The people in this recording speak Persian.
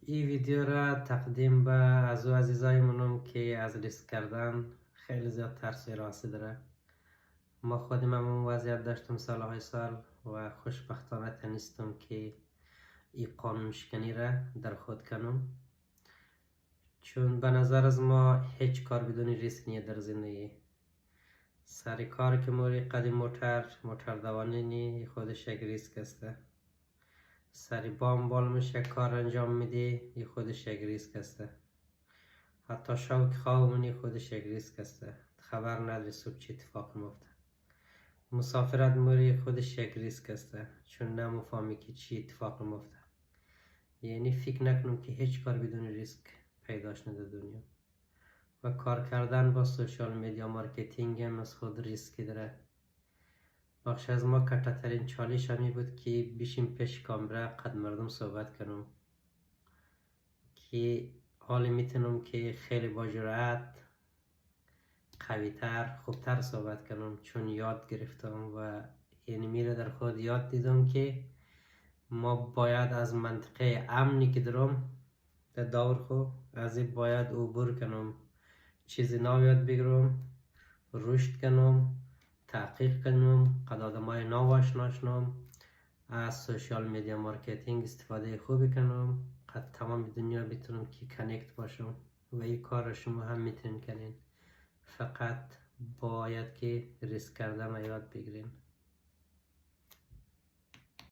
این ویدیو را تقدیم به از عزیزای منم که از ریسک کردن خیلی زیاد ترس و هراسی داره. ما خودم هم اون وضعیت داشتم سالهای سال و خوشبختانه تونستم که این قانون شکنی را در خود کنم، چون به نظر از ما هیچ کار بدون ریسک نیست در زندگی. سر کار که موری قدیم موتر دوانی نی خودش یک ریسک است. سری بال میشه کار انجام میدی ای خودش یک ریسک است. حتی شوک خوابمونی خودش یک ریسک است. خبر نداری صبح چی اتفاق میفته. مسافرت موری خودش یک ریسک است، چون نمیفهمی که چی اتفاق میفته. یعنی فکر نکنم که هیچ کار بدون ریسک پیداش نده دنیا. و کار کردن با سوشال میدیا مارکتینگ هم از خود ریسکی داره. بخش از ما کتاترین چالش همی بود که بشیم پیش کامرا قد مردم صحبت کنم که حالی میتونم که خیلی با جرأت قویتر خوبتر صحبت کنم، چون یاد گرفتم و یعنی میره در خود یاد دیدم که ما باید از منطقه امنی که دارم در دور خود از این باید عبور کنم، چیزی نو یاد بگیرم، رشد کنم، تحقیق کنم، قد آدمای نو آشنا شم، از سوشال میدیا مارکتینگ استفاده خوبی کنم، قد تمام دنیا بتونم که کانکت باشم. و این کار شما هم میتونین کنین، فقط باید که ریسک کردن یاد بگیرین.